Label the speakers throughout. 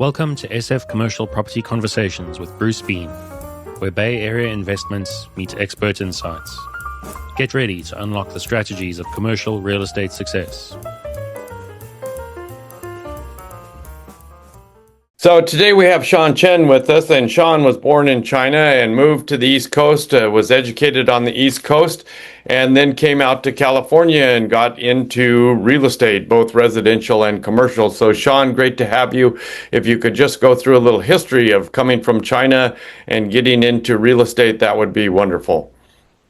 Speaker 1: Welcome to SF Commercial Property Conversations with Bruce Bean, where Bay Area investments meet expert insights. Get ready to unlock the strategies of commercial real estate success.
Speaker 2: So today we have Chen with us, and Sean was born in China and moved to the East Coast, was educated on the East Coast, and then came out to California and got into real estate, both residential and commercial. So Sean, great to have you. If you could just go through a little history of coming from China and getting into real estate, that would be wonderful.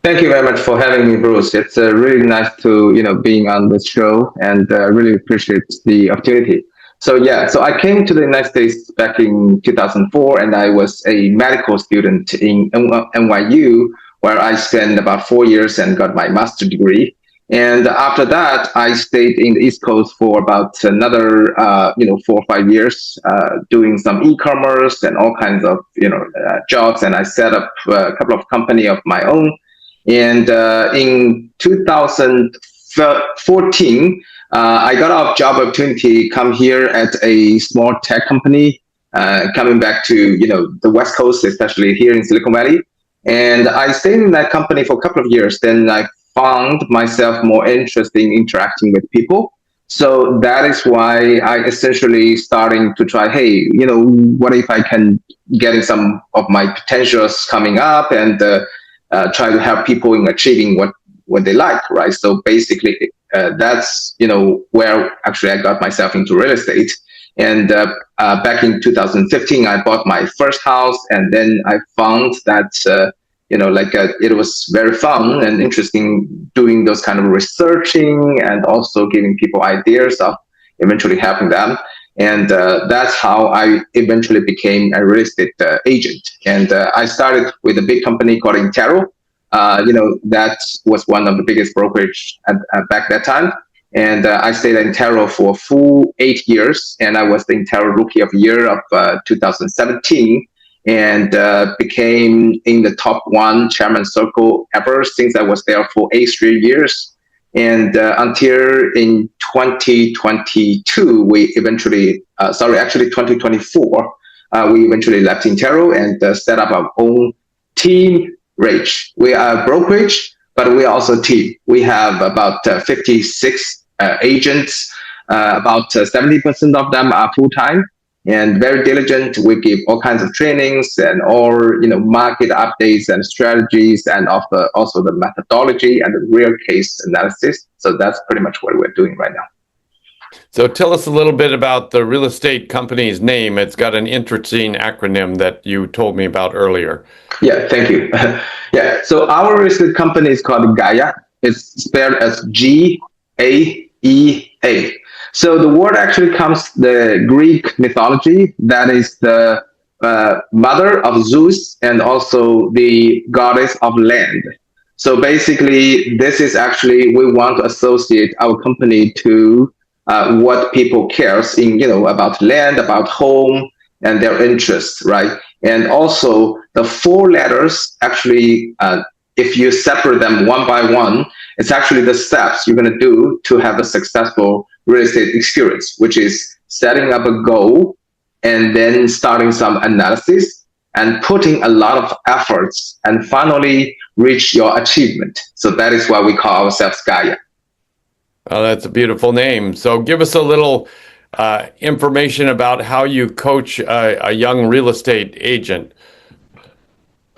Speaker 3: Thank you very much for having me, Bruce. It's really nice to being on this show, and really appreciate the opportunity. So I came to the United States back in 2004, and I was a medical student in NYU, where I spent about 4 years and got my master's degree. And after that, I stayed in the East Coast for about another 4 or 5 years, doing some e-commerce and all kinds of jobs. And I set up a couple of companies of my own. And in 2014. I got a job opportunity, come here at a small tech company, coming back to the West Coast, especially here in Silicon Valley. And I stayed in that company for a couple of years. Then I found myself more interested in interacting with people. So that is why I essentially starting to try, hey, what if I can get in some of my potentials coming up and try to help people in achieving what they like, right? So basically, that's where actually I got myself into real estate. And back in 2015, I bought my first house, and then I found that it was very fun and interesting doing those kind of researching and also giving people ideas of eventually helping them. And that's how I eventually became a real estate agent. And I started with a big company called Intero. That was one of the biggest brokerage back that time. And I stayed at Intero for a full 8 years, and I was the Intero Rookie of the Year of 2017, and became in the top 1 chairman circle ever since I was there for 8 straight years. And until in 2022, we eventually, 2024, we eventually left Intero and set up our own team. Brokerage. We are brokerage, but we are also a team. We have about 56 agents. About 70% of them are full-time and very diligent. We give all kinds of trainings and all market updates and strategies, and offer also the methodology and the real case analysis. So that's pretty much what we're doing right now.
Speaker 2: So tell us a little bit about the real estate company's name. It's got an interesting acronym that you told me about earlier.
Speaker 3: Yeah, thank you. So our real estate company is called Gaia. It's spelled as G-A-E-A. So the word actually comes the Greek mythology. That is the mother of Zeus and also the goddess of land. So basically, this is actually, we want to associate our company to what people cares in, about land, about home, and their interests, right? And also the 4 letters, actually, if you separate them one by one, it's actually the steps you're going to do to have a successful real estate experience, which is setting up a goal and then starting some analysis and putting a lot of efforts and finally reach your achievement. So that is why we call ourselves Gaia.
Speaker 2: Oh, that's a beautiful name. So give us a little information about how you coach a young real estate agent.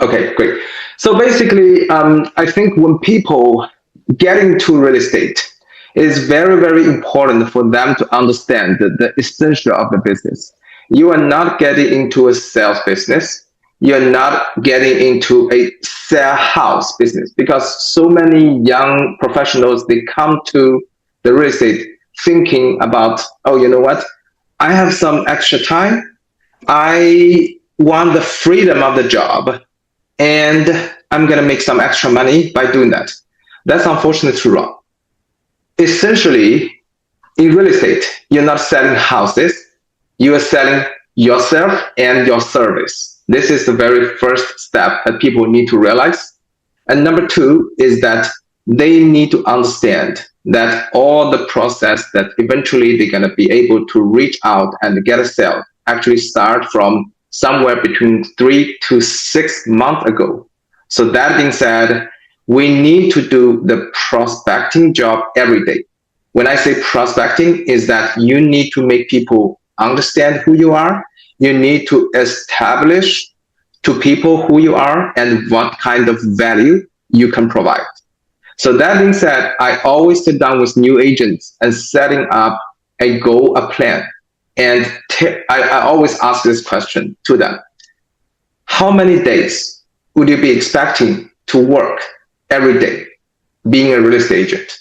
Speaker 3: Okay, great. So basically, I think when people get into real estate, it's very, very important for them to understand the essential of the business. You are not getting into a sales business. You're not getting into a sell house business, because so many young professionals, they come to the real estate thinking about, oh, you know what? I have some extra time. I want the freedom of the job, and I'm going to make some extra money by doing that. That's unfortunately wrong. Essentially, in real estate, you're not selling houses. You are selling yourself and your service. This is the very first step that people need to realize. And number 2 is that they need to understand that all the process that eventually they're going to be able to reach out and get a sale actually start from somewhere between 3 to 6 months ago. So that being said, we need to do the prospecting job every day. When I say prospecting, is that you need to make people understand who you are. You need to establish to people who you are and what kind of value you can provide. So that being said, I always sit down with new agents and setting up a goal, a plan. And I always ask this question to them. How many days would you be expecting to work every day being a real estate agent?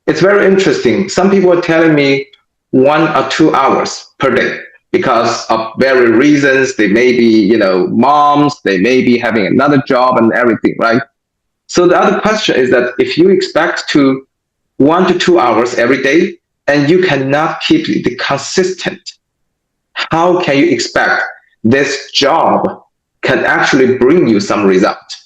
Speaker 3: It's very interesting. Some people are telling me 1 or 2 hours per day because of various reasons. They may be, moms, they may be having another job and everything, right? So the other question is that if you expect to 1 to 2 hours every day and you cannot keep it consistent, how can you expect this job can actually bring you some result,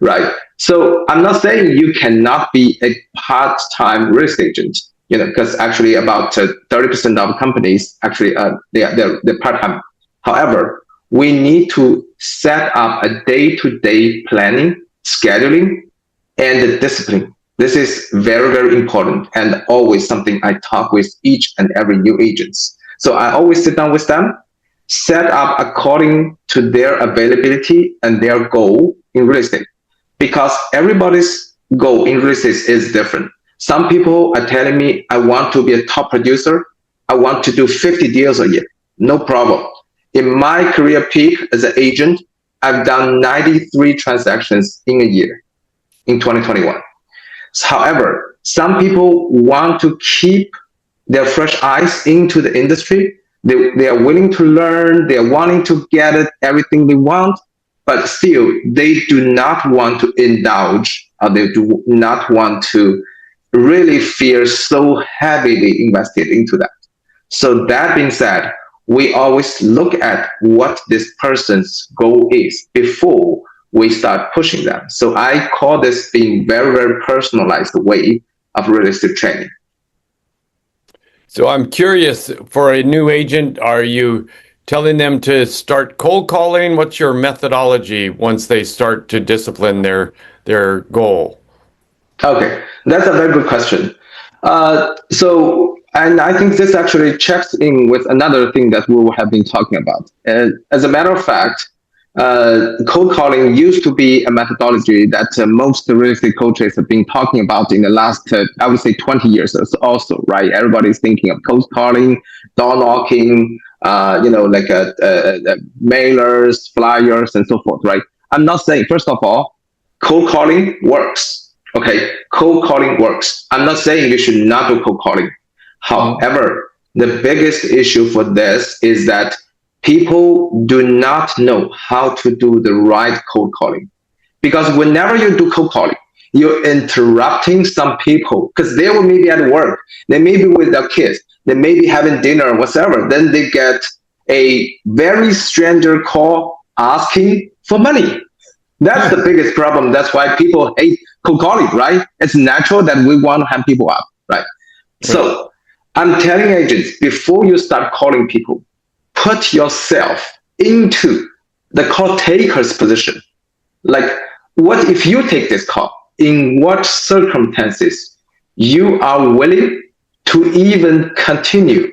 Speaker 3: right? So I'm not saying you cannot be a part-time real estate agent, because actually about 30% of companies actually they're part-time. However, we need to set up a day-to-day planning, scheduling, and the discipline. This is very, very important and always something I talk with each and every new agents. So I always sit down with them, set up according to their availability and their goal in real estate. Because everybody's goal in real estate is different. Some people are telling me, I want to be a top producer. I want to do 50 deals a year. No problem. In my career peak as an agent, I've done 93 transactions in a year in 2021. However, some people want to keep their fresh eyes into the industry. They are willing to learn. They are wanting to get it, everything they want. But still, they do not want to indulge, or they do not want to really feel so heavily invested into that. So that being said, we always look at what this person's goal is before we start pushing them. So I call this being very, very personalized way of real estate training.
Speaker 2: So I'm curious, for a new agent, are you telling them to start cold calling? What's your methodology once they start to discipline their goal?
Speaker 3: Okay, that's a very good question. And I think this actually checks in with another thing that we have been talking about. And as a matter of fact, cold calling used to be a methodology that most real estate coaches have been talking about in the last, I would say, 20 years also, right? Everybody's thinking of cold calling, door knocking, mailers, flyers, and so forth, right? I'm not saying, first of all, cold calling works. Okay, cold calling works. I'm not saying you should not do cold calling. However, the biggest issue for this is that people do not know how to do the right cold calling. Because whenever you do cold calling, you're interrupting some people because they will maybe at work, they may be with their kids, they may be having dinner or whatever. Then they get a very stranger call asking for money. That's the biggest problem. That's why people hate cold calling, right? It's natural that we want to have people up, right? So I'm telling agents, before you start calling people, put yourself into the call taker's position. Like, what if you take this call? In what circumstances you are willing to even continue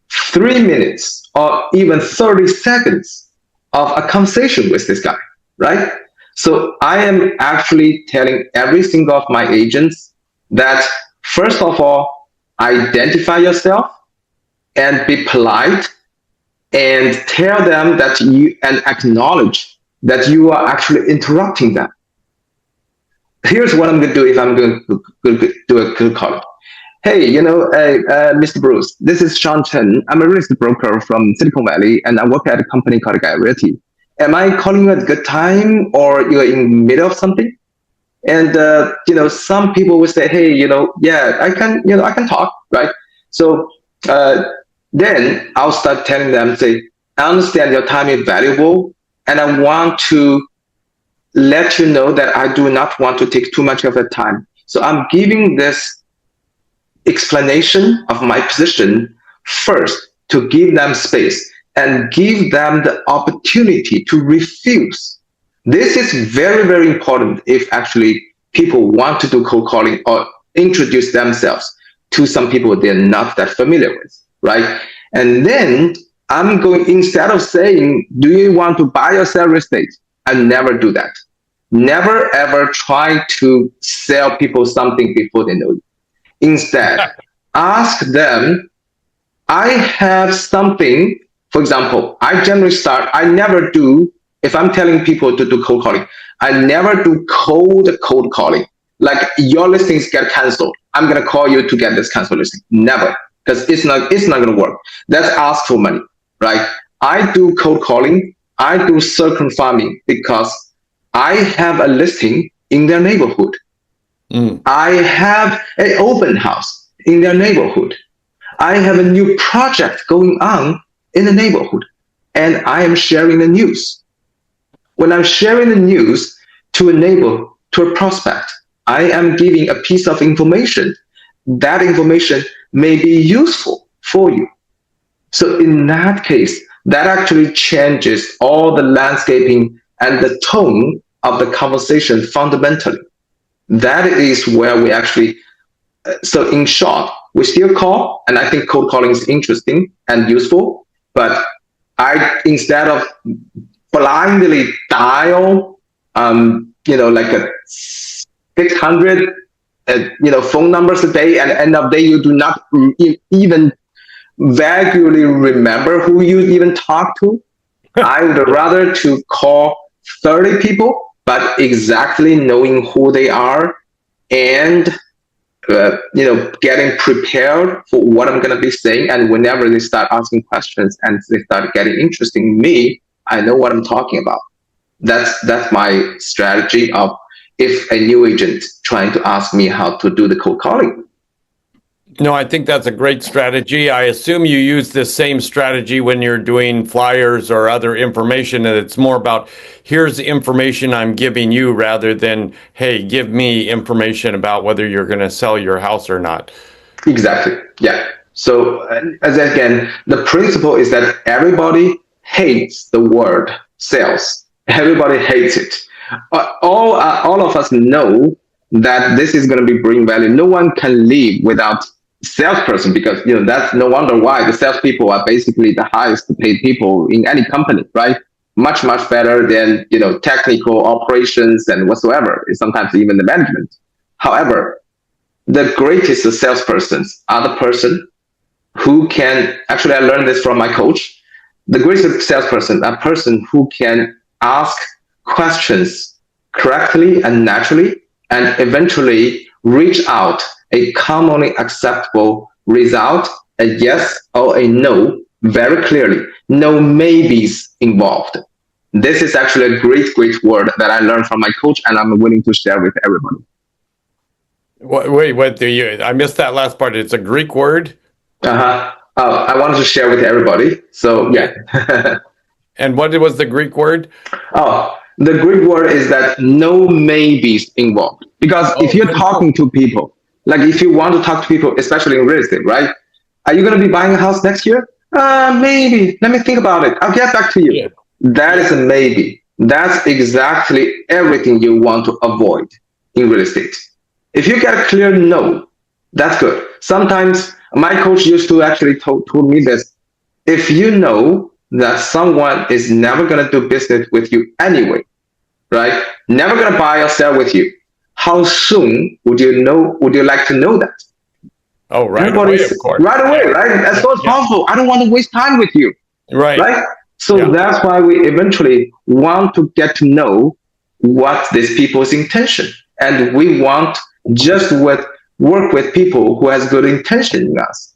Speaker 3: 3 minutes or even 30 seconds of a conversation with this guy, right? So I am actually telling every single of my agents that, first of all, identify yourself and be polite and tell them that and acknowledge that you are actually interrupting them. Here's what I'm going to do if I'm going to do a cold call. Hey, Mr. Bruce, this is Chen. I'm a real estate broker from Silicon Valley, and I work at a company called Guy Realty. Am I calling you at a good time, or you're in the middle of something? And some people will say, hey, yeah, I can talk, right? So then I'll start telling them, say, I understand your time is valuable, and I want to let you know that I do not want to take too much of your time. So I'm giving this explanation of my position first to give them space and give them the opportunity to refuse. This is very, very important if actually people want to do cold calling or introduce themselves to some people they're not that familiar with, right? And then I'm going, instead of saying, do you want to buy or sell real estate? I never do that. Never ever try to sell people something before they know you. Instead, ask them, I have something. For example, I never do, if I'm telling people to do cold calling, I never do cold calling. Like your listings get canceled. I'm going to call you to get this canceled listing. Never, because it's not going to work. That's ask for money, right? I do cold calling. I do circle farming because I have a listing in their neighborhood. I have an open house in their neighborhood. I have a new project going on in the neighborhood, and I am sharing the news. When I'm sharing the news to a neighbor, to a prospect, I am giving a piece of information. That information may be useful for you. So in that case, that actually changes all the landscaping and the tone of the conversation fundamentally. That is where we actually, so in short, we still call, and I think cold calling is interesting and useful, but instead of blindly dial, like a 600, phone numbers a day, and end of day you do not even vaguely remember who you even talk to. I would rather to call 30 people, but exactly knowing who they are and getting prepared for what I'm going to be saying. And whenever they start asking questions and they start getting interested in me, I know what I'm talking about. That's my strategy of if a new agent trying to ask me how to do the cold calling.
Speaker 2: No, I think that's a great strategy. I assume you use this same strategy when you're doing flyers or other information, and it's more about here's the information I'm giving you rather than, hey, give me information about whether you're going to sell your house or not.
Speaker 3: Exactly. Yeah. So as again, the principle is that everybody hates the word sales. Everybody hates it. All of us know that this is going to be bring value. No one can live without salesperson, because that's no wonder why the salespeople are basically the highest paid people in any company, right? Much better than technical operations and whatsoever. Sometimes even the management. However, the greatest salespersons are the person who can actually. I learned this from my coach. The greatest salesperson, a person who can ask questions correctly and naturally, and eventually reach out a commonly acceptable result, a yes or a no, very clearly, no maybes involved. This is actually a great word that I learned from my coach, and I'm willing to share with everybody.
Speaker 2: Wait, I missed that last part. It's a Greek word?
Speaker 3: I wanted to share with everybody. So, yeah.
Speaker 2: And what was the Greek word?
Speaker 3: The Greek word is that no maybes involved. Because if you're talking to people, like if you want to talk to people, especially in real estate, right? Are you going to be buying a house next year? Maybe. Let me think about it. I'll get back to you. Yeah. That is a maybe. That's exactly everything you want to avoid in real estate. If you get a clear no, that's good. Sometimes my coach used to actually told me this. If you know that someone is never going to do business with you anyway, right? Never going to buy or sell with you. How soon would you like to know that?
Speaker 2: Oh, right away, of course.
Speaker 3: Right away, right? As soon as possible. I don't want to waste time with you. Right? So that's why we eventually want to get to know what these people's intention. And we want work with people who has good intention in us.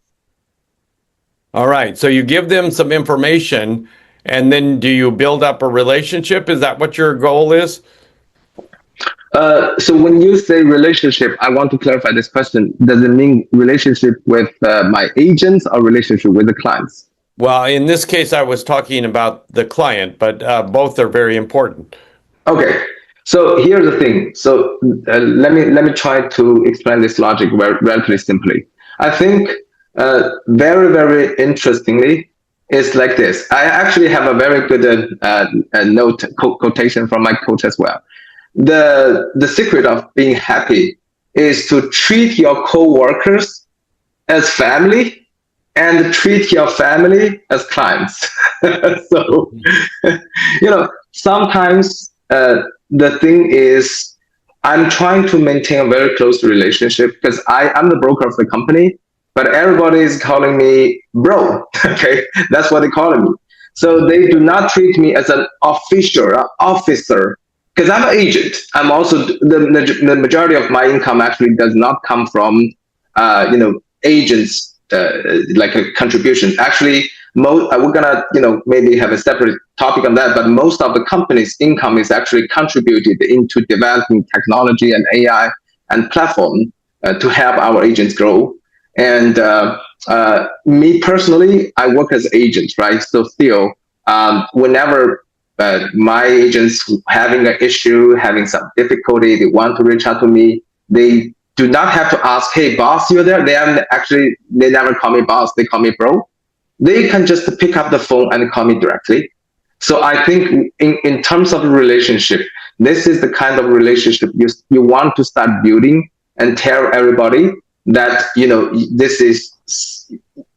Speaker 2: All right. So you give them some information, and then do you build up a relationship? Is that what your goal is?
Speaker 3: So when you say relationship, I want to clarify this question. Does it mean relationship with my agents or relationship with the clients?
Speaker 2: Well, in this case, I was talking about the client, but both are very important.
Speaker 3: Okay. So here's the thing. So let me try to explain this logic relatively simply. I think Very, very interestingly, it's like this. I actually have a very good note quotation from my coach as well. The secret of being happy is to treat your coworkers as family and treat your family as clients. So, sometimes the thing is, I'm trying to maintain a very close relationship because I'm the broker of the company, but everybody is calling me bro. Okay, that's what they call me. So they do not treat me as an officer, because I'm an agent. I'm also the majority of my income actually does not come from agents like a contribution. Actually, we're gonna maybe have a separate topic on that. But most of the company's income is actually contributed into developing technology and AI and platform to help our agents grow. And me personally, I work as agent, right? So still, whenever my agents having an issue, having some difficulty, they want to reach out to me, they do not have to ask, hey, boss, you're there. They never call me boss. They call me bro. They can just pick up the phone and call me directly. So I think in terms of relationship, this is the kind of relationship you want to start building and tell everybody that, this is,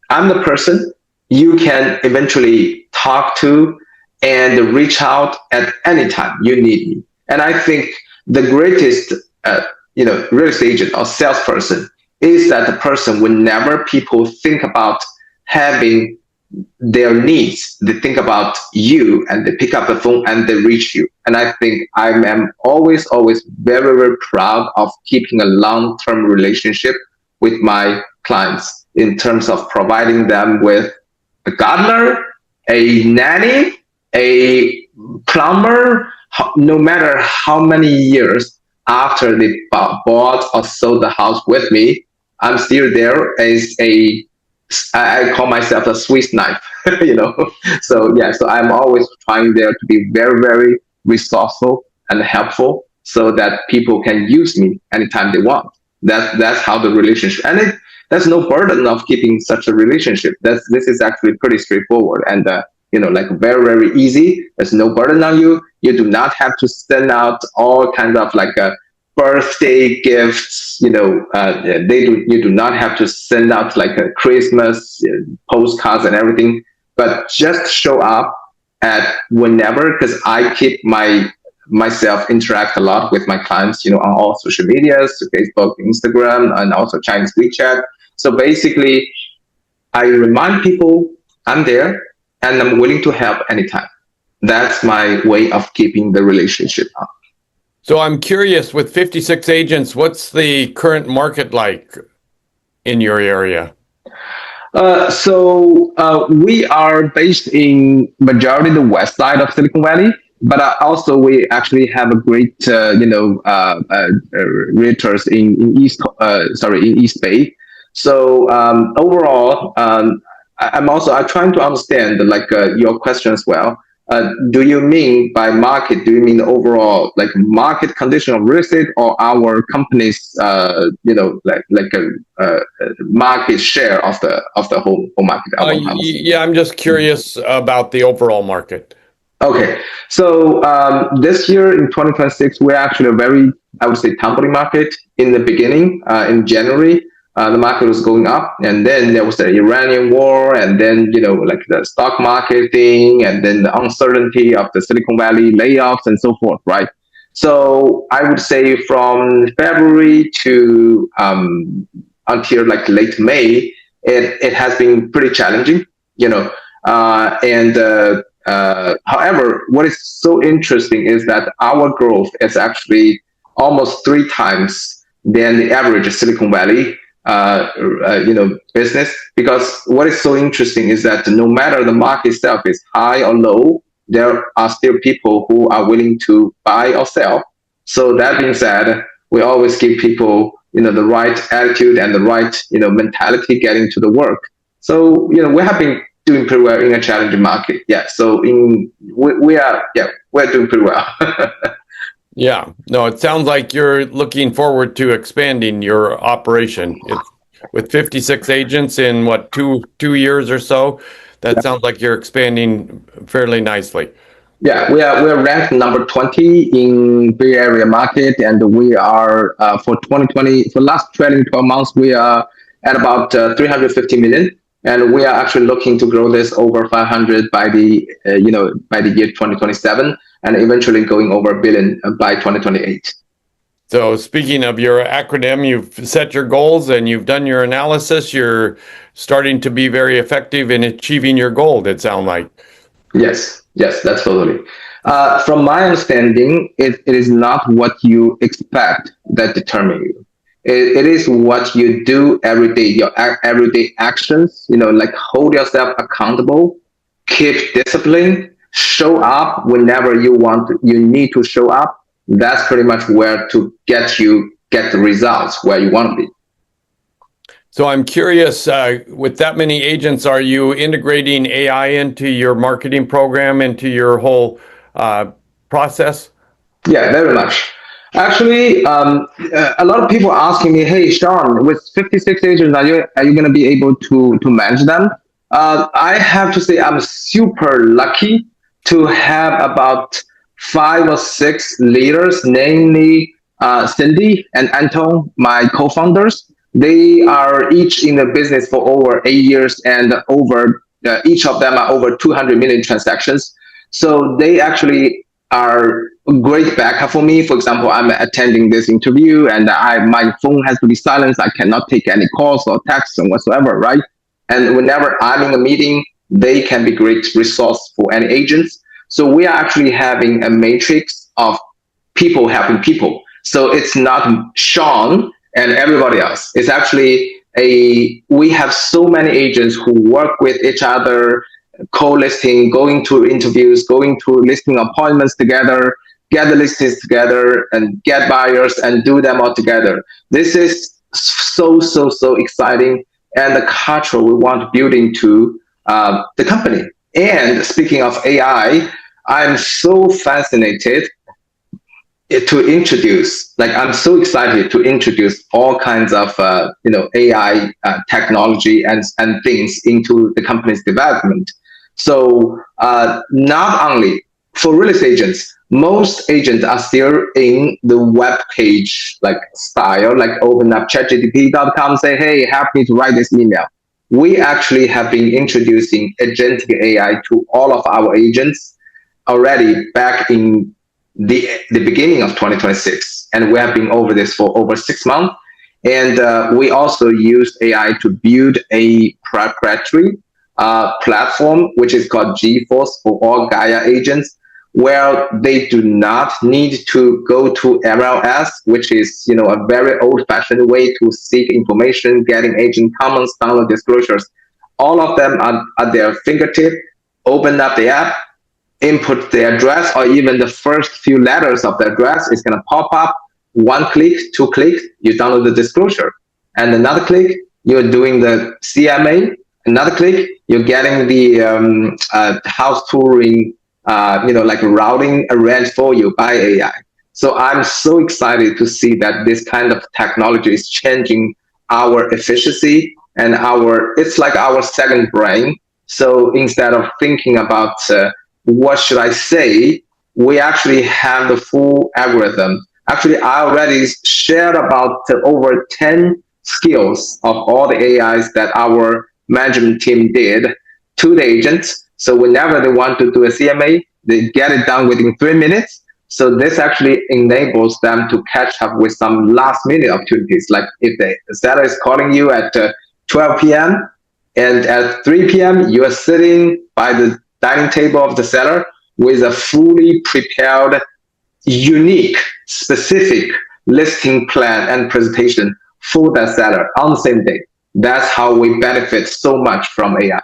Speaker 3: I'm the person you can eventually talk to and reach out at any time you need me. And I think the greatest, real estate agent or salesperson is that the person whenever people think about having their needs, they think about you and they pick up the phone and they reach you. And I think I am always very, very proud of keeping a long-term relationship with my clients in terms of providing them with a gardener, a nanny, a plumber, no matter how many years after they bought or sold the house with me, I'm still there as I call myself a Swiss knife, So yeah, so I'm always trying there to be very, very resourceful and helpful so that people can use me anytime they want. That's how the relationship, and there's no burden of keeping such a relationship. This is actually pretty straightforward and like very, very easy. There's no burden on you. You do not have to send out all kinds of like birthday gifts. You do not have to send out like a Christmas postcards and everything, but just show up at whenever, because I keep myself interact a lot with my clients, on all social medias, Facebook, Instagram, and also Chinese WeChat. So basically, I remind people I'm there and I'm willing to help anytime. That's my way of keeping the relationship up.
Speaker 2: So I'm curious, with 56 agents, what's the current market like in your area?
Speaker 3: So we are based in majority the west side of Silicon Valley, but also we actually have a great, realtors in East Bay. So overall, I'm trying to understand your question as well. Do you mean by market? Do you mean the overall like market condition of real estate, or our company's market share of the whole market?
Speaker 2: Yeah, I'm just curious about the overall market.
Speaker 3: Okay, so this year in 2026, we're actually a very, I would say, tumbling market. In the beginning, in January, the market was going up, and then there was the Iranian war, and then like the stock market thing, and then the uncertainty of the Silicon Valley layoffs and so forth, right? So I would say from February to until like late May, it has been pretty challenging, however, what is so interesting is that our growth is actually almost 3 times than the average Silicon Valley business. Because what is so interesting is that no matter the market itself is high or low, there are still people who are willing to buy or sell. So that being said, we always give people the right attitude and the right mentality getting to the work. So we have been doing pretty well in a challenging market. Yeah. So we're doing pretty well.
Speaker 2: Yeah. No, it sounds like you're looking forward to expanding your operation. with 56 agents in what, two years or so. That sounds like you're expanding fairly nicely.
Speaker 3: Yeah, we are ranked number 20 in Bay Area market, and we are for 2020 for last trailing 12 months we are at about 350 million, and we are actually looking to grow this over 500 by the by the year 2027, and eventually going over a billion by 2028.
Speaker 2: So speaking of your acronym, you've set your goals and you've done your analysis. You're starting to be very effective in achieving your goal, it sounds like.
Speaker 3: Yes, that's totally. From my understanding, it is not what you expect that determine you. It is what you do every day, your everyday actions, like hold yourself accountable, keep discipline, show up whenever you need to show up. That's pretty much where to get the results where you want to be.
Speaker 2: So I'm curious, with that many agents, are you integrating AI into your marketing program, into your whole process?
Speaker 3: Yeah, very much. Actually, a lot of people asking me, "Hey, Sean, with 56 agents, are you going to be able to manage them?" I have to say, I'm super lucky to have about 5 or 6 leaders, namely Cindy and Anton, my co-founders. They are each in the business for over 8 years, and over each of them are over 200 million transactions. So they actually are great backup for me. For example, I'm attending this interview and my phone has to be silenced. I cannot take any calls or texts and whatsoever, right? And whenever I'm in a meeting, they can be great resource for any agents. So we are actually having a matrix of people helping people. So it's not Sean and everybody else. It's actually we have so many agents who work with each other, co-listing, going to interviews, going to listing appointments together, get the listings together and get buyers and do them all together. This is so exciting, and the culture we want to build into the company. And speaking of AI, I'm so fascinated to introduce, like I'm so excited to introduce all kinds of AI technology and things into the company's development. So not only for real estate agents, most agents are still in the web page like style, like open up chatgpt.com, say, hey, help me to write this email. We actually have been introducing agentic AI to all of our agents already back in the beginning of 2026, and we have been over this for over 6 months. And we also used AI to build a proprietary platform, which is called GeForce for all Gaia agents, where they do not need to go to MLS, which is a very old-fashioned way to seek information, getting agent comments, download disclosures. All of them are at their fingertip. Open up the app, input the address, or even the first few letters of the address is going to pop up. 1 click, 2 clicks, you download the disclosure, and another click, you're doing the CMA. Another click, you're getting the house touring, like routing arranged for you by AI. So I'm so excited to see that this kind of technology is changing our efficiency and it's like our second brain. So instead of thinking about what should I say, we actually have the full algorithm. Actually, I already shared about over 10 skills of all the AIs that our management team did to the agents. So whenever they want to do a CMA, they get it done within 3 minutes. So this actually enables them to catch up with some last minute opportunities. Like if the seller is calling you at 12 p.m. and at 3 p.m. you are sitting by the dining table of the seller with a fully prepared, unique, specific listing plan and presentation for that seller on the same day. That's how we benefit so much from AI.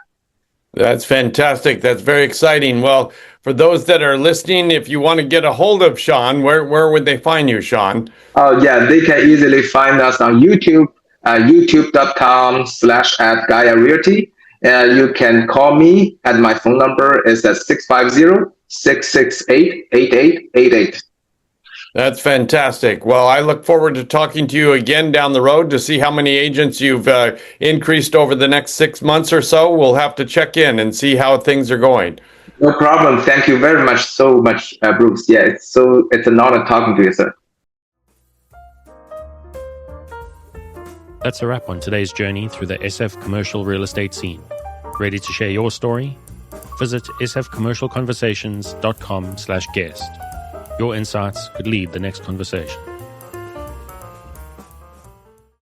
Speaker 2: That's fantastic. That's very exciting. Well, for those that are listening, if you want to get a hold of Sean, where would they find you, Sean?
Speaker 3: Oh, yeah, they can easily find us on YouTube, youtube.com/@Gaia Realty. You can call me at my phone number is at 650-668-8888.
Speaker 2: That's fantastic. Well, I look forward to talking to you again down the road to see how many agents you've increased over the next 6 months or so. We'll have to check in and see how things are going.
Speaker 3: No problem. Thank you very much, so much, Bruce. Yeah, it's an honor talking to you, sir.
Speaker 1: That's a wrap on today's journey through the SF commercial real estate scene. Ready to share your story? Visit sfcommercialconversations.com/guest. Your insights could lead the next conversation.